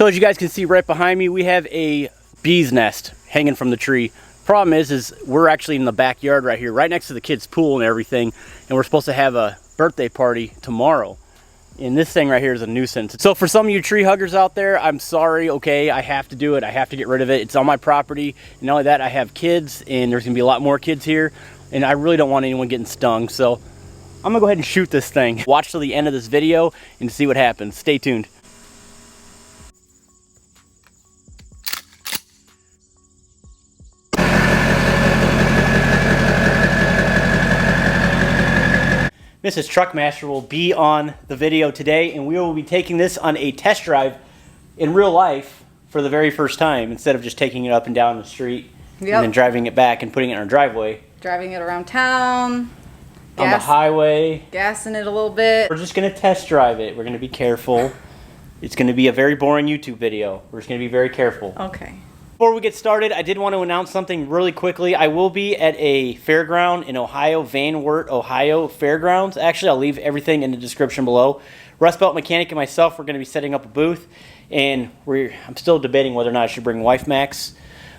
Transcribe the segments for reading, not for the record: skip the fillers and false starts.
So as you guys can see right behind me, we have a bee's nest hanging from the tree. Problem is we're actually in the backyard right here, right next to the kids' pool and everything, and we're supposed to have a birthday party tomorrow. And this thing right here is a nuisance. So for some of you tree huggers out there, I'm sorry, okay, I have to do it. I have to get rid of it. It's on my property. And not only that, I have kids, and there's gonna be a lot more kids here, and I really don't want anyone getting stung. So I'm gonna go ahead and shoot this thing. Watch till the end of this video and see what happens. Stay tuned. Mrs. Truckmaster will be on the video today, and we will be taking this on a test drive in real life for the very first time, instead of just taking it up and down the street and then driving it back and putting it in our driveway. Driving it around town. On the highway. Gassing it a little bit. We're just going to test drive it. We're going to be careful. It's going to be a very boring YouTube video. We're just going to be very careful. Okay. Before we get started, I did want to announce something really quickly. I will be at a fairground in Ohio, Van Wert, Ohio Fairgrounds. Actually, I'll leave everything in the description below. Rustbelt Mechanic and myself, we're going to be setting up a booth, and I'm still debating whether or not I should bring Wife Max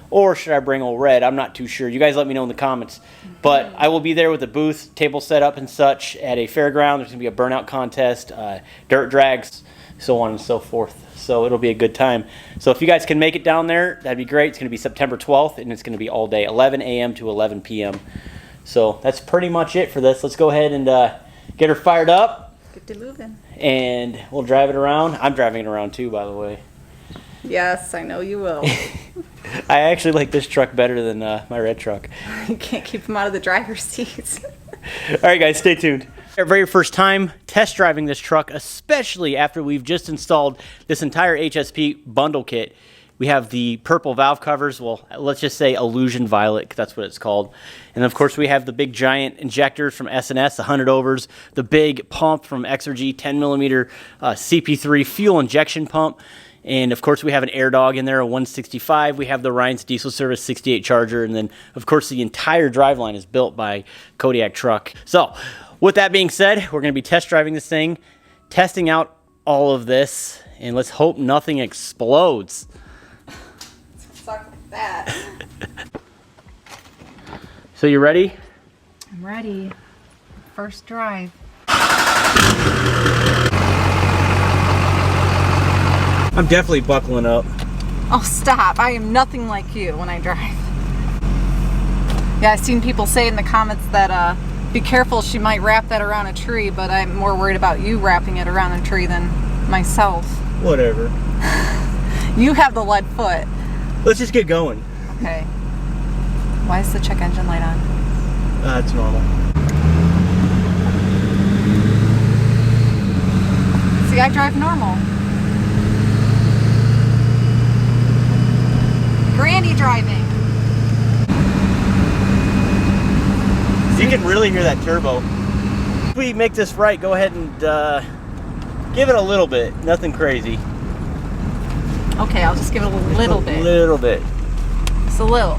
or should I bring Old Red. I'm not too sure. You guys let me know in the comments. But I will be there with a booth, table set up and such at a fairground. There's going to be a burnout contest, dirt drags, so on and so forth. So it'll be a good time. So if you guys can make it down there, that'd be great. It's going to be September 12th, and it's going to be all day, 11 a.m. to 11 p.m. So that's pretty much it for this. Let's go ahead and get her fired up. Get to moving. And we'll drive it around. I'm driving it around too, by the way. Yes, I know you will. I actually like this truck better than my red truck. You can't keep them out of the driver's seats. All right, guys, stay tuned. Our very first time test driving this truck, especially after we've just installed this entire HSP bundle kit. We have the purple valve covers, well, let's just say Illusion Violet, 'cause that's what it's called. And of course we have the big giant injectors from S&S, the 100 overs, the big pump from Exergy 10mm CP3 fuel injection pump. And of course we have an Air Dog in there, a 165. We have the Ryan's Diesel Service 68 Charger. And then of course the entire driveline is built by Kodiak Truck. So with that being said, we're going to be test driving this thing, testing out all of this, and let's hope nothing explodes. Suck like that. So you ready? I'm ready. First drive. I'm definitely buckling up. Oh, stop. I am nothing like you when I drive. Yeah, I've seen people say in the comments that, be careful, she might wrap that around a tree, but I'm more worried about you wrapping it around a tree than myself. Whatever. You have the lead foot. Let's just get going. Okay. Why is the check engine light on? It's normal. See, I drive normal. Granny driving. You can really hear that turbo. If we make this right, go ahead and give it a little bit. Nothing crazy. Okay, I'll just give it a little bit. A little bit. Just a little.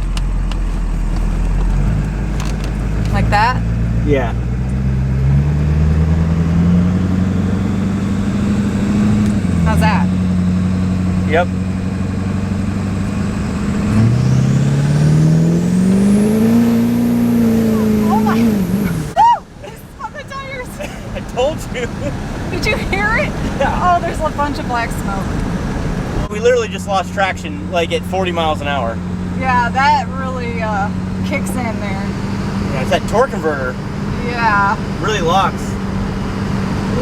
Like that? Yeah. How's that? Yep. Told you. Did you hear it? Yeah. Oh, there's a bunch of black smoke. We literally just lost traction like at 40 miles an hour. Yeah, that really kicks in there. Yeah, it's that torque converter. Yeah. Really locks.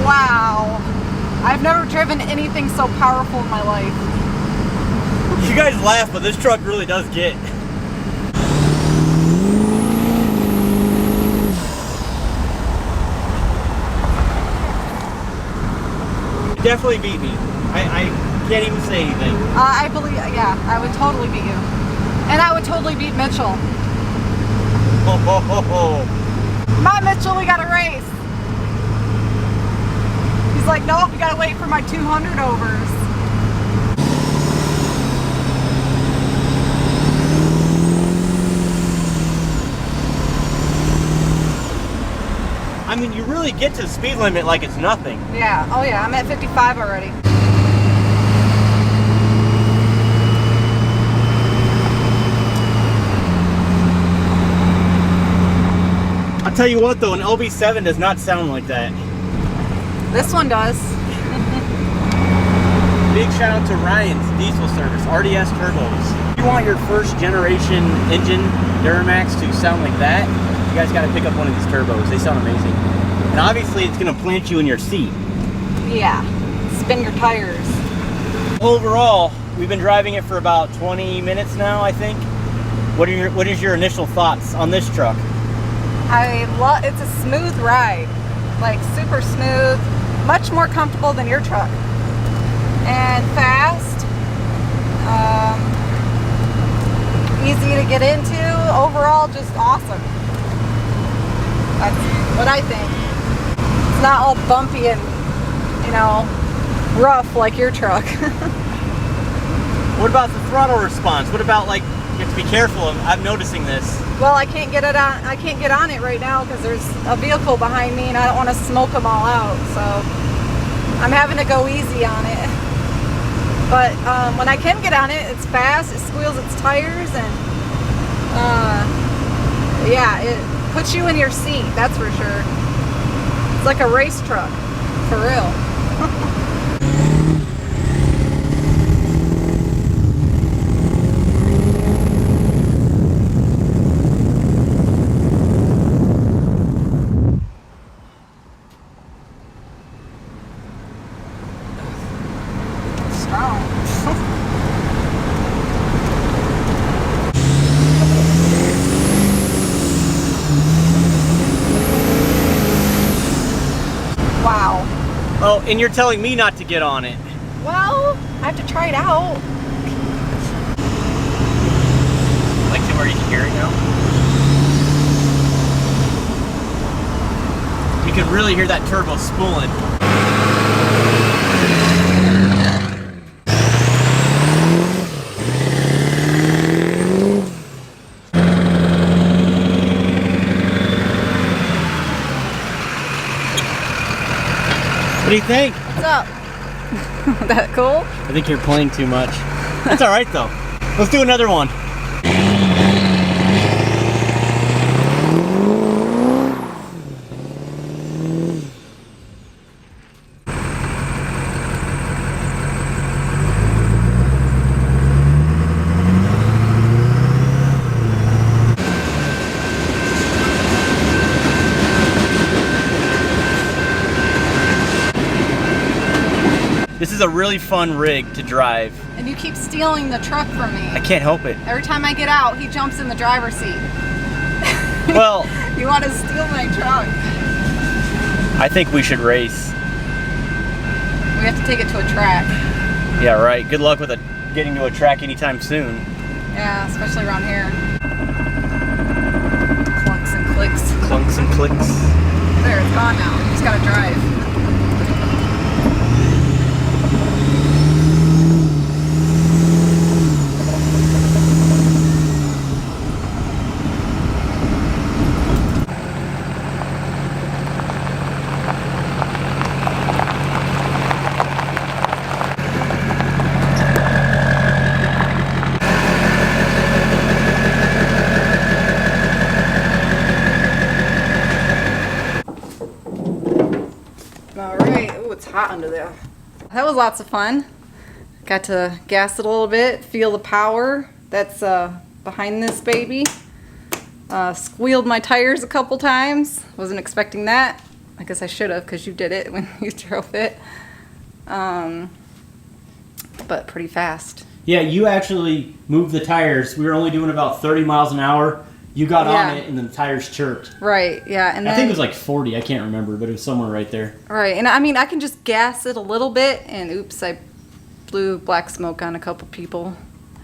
Wow. I've never driven anything so powerful in my life. You guys laugh, but this truck really does get. Definitely beat me. I can't even say anything. I believe, yeah, I would totally beat you. And I would totally beat Mitchell. Ho, ho, ho, ho. Come on, Mitchell, we got a race. He's like, nope, we gotta wait for my 200 overs. I mean, you really get to the speed limit like it's nothing. Yeah, oh yeah, I'm at 55 already. I'll tell you what though, an LB7 does not sound like that. This one does. Big shout out to Ryan's Diesel Service, RDS Turbos. If you want your first generation engine Duramax to sound like that, you guys got to pick up one of these turbos. They sound amazing. And obviously it's going to plant you in your seat. Yeah, spin your tires. Overall, we've been driving it for about 20 minutes now, I think. What is your initial thoughts on this truck? It's a smooth ride, like super smooth, much more comfortable than your truck, and fast, easy to get into. Overall, just awesome. That's what I think. It's not all bumpy and, you know, rough like your truck. What about the throttle response? What about, like, you have to be careful. I'm noticing this. Well, I can't get on it right now because there's a vehicle behind me and I don't want to smoke them all out, so I'm having to go easy on it. But when I can get on it, it's fast, it squeals its tires, and yeah, it puts you in your seat, that's for sure. It's like a race truck, for real. Wow. Oh, and you're telling me not to get on it. Well, I have to try it out. Like to where you can hear it now? You can really hear that turbo spooling. What do you think? What's up? That cool? I think you're playing too much. That's all right though. Let's do another one. This is a really fun rig to drive. And you keep stealing the truck from me. I can't help it. Every time I get out, he jumps in the driver's seat. Well, you want to steal my truck. I think we should race. We have to take it to a track. Yeah, right. Good luck with getting to a track anytime soon. Yeah, especially around here. Clunks and clicks. Clunks and clicks. There, it's gone now. You just gotta drive. Hot under there. That was lots of fun. Got to gas it a little bit, feel the power that's behind this baby. Squealed my tires a couple times. Wasn't expecting that. I guess I should have because you did it when you drove it. But pretty fast. Yeah, you actually moved the tires. We were only doing about 30 miles an hour. You got on it and then the tires chirped. Right, yeah. And I think it was like 40, I can't remember, but it was somewhere right there. Right, and I mean, I can just gas it a little bit, and oops, I blew black smoke on a couple people.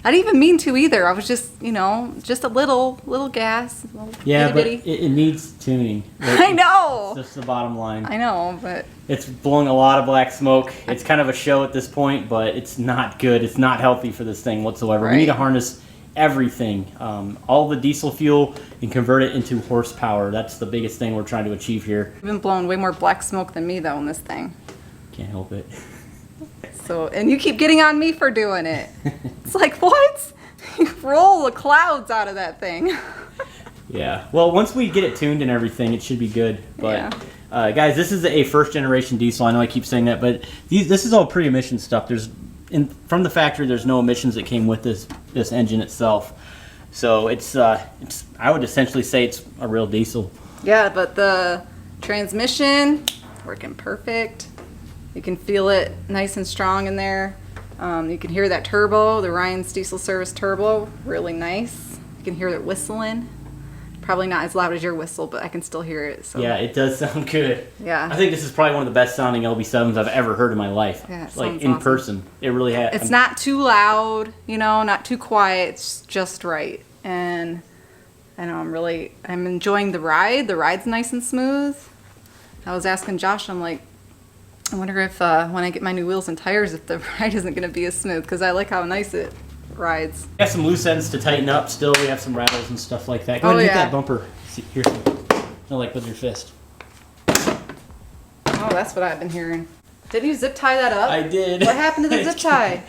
I didn't even mean to either. I was just, you know, just a little gas. Yeah, bitty. but it needs tuning. I know. That's the bottom line. I know, but... It's blowing a lot of black smoke. It's kind of a show at this point, but it's not good. It's not healthy for this thing whatsoever. Right. We need to harness everything, all the diesel fuel, and convert it into horsepower. That's the biggest thing we're trying to achieve here. You've been blowing way more black smoke than me, though, in this thing. Can't help it. So, and you keep getting on me for doing it. It's like, what? You roll the clouds out of that thing. Yeah. Well, once we get it tuned and everything, it should be good. But guys, this is a first generation diesel. I know I keep saying that, but this is all pre-emission stuff. From the factory, there's no emissions that came with this engine itself. So it's I would essentially say it's a real diesel. Yeah, but the transmission working perfect. You can feel it nice and strong in there. You can hear that turbo, the Ryan's Diesel Service turbo, really nice. You can hear it whistling. Probably not as loud as your whistle, but I can still hear it. So. Yeah, it does sound good. Yeah. I think this is probably one of the best sounding LB7s I've ever heard in my life. Yeah, it like sounds in awesome. person. It really has. It's not too loud, you know, not too quiet. It's just right. And I know I'm enjoying the ride. The ride's nice and smooth. I was asking Josh, I'm like, I wonder if when I get my new wheels and tires, if the ride isn't going to be as smooth, because I like how nice it rides. We have some loose ends to tighten up still. We have some rattles and stuff like that. Go ahead and hit that bumper. See, here. No, like with your fist. Oh, that's what I've been hearing. Did you zip tie that up? I did. What happened to the zip tie?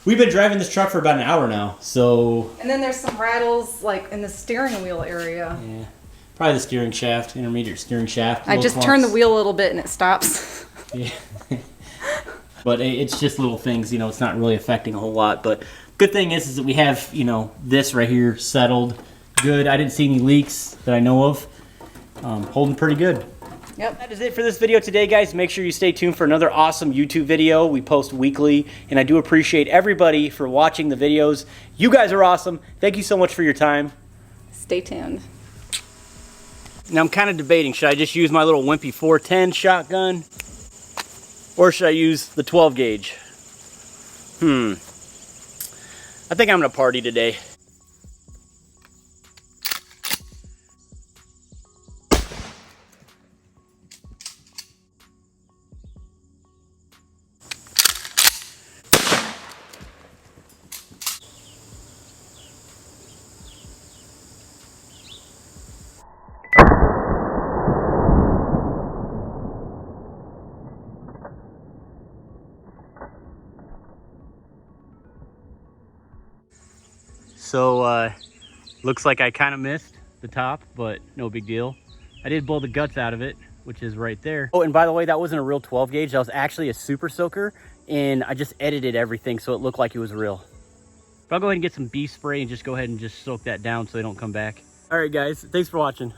We've been driving this truck for about an hour now, so... And then there's some rattles, like, in the steering wheel area. Yeah. Probably the steering shaft, intermediate steering shaft. I just turned the wheel a little bit and it stops. Yeah. But it's just little things, you know, it's not really affecting a whole lot. But good thing is that we have, you know, this right here settled good. I didn't see any leaks that I know of. Holding pretty good. Yep. That is it for this video today, guys. Make sure you stay tuned for another awesome YouTube video. We post weekly, and I do appreciate everybody for watching the videos. You guys are awesome. Thank you so much for your time. Stay tuned. Now I'm kind of debating, should I just use my little wimpy 410 shotgun, or should I use the 12 gauge? I think I'm gonna party today. So, looks like I kind of missed the top, but no big deal. I did blow the guts out of it, which is right there. Oh, and by the way, that wasn't a real 12 gauge. That was actually a super soaker, and I just edited everything so it looked like it was real. But I'll go ahead and get some bee spray and just go ahead and just soak that down so they don't come back. All right, guys, thanks for watching.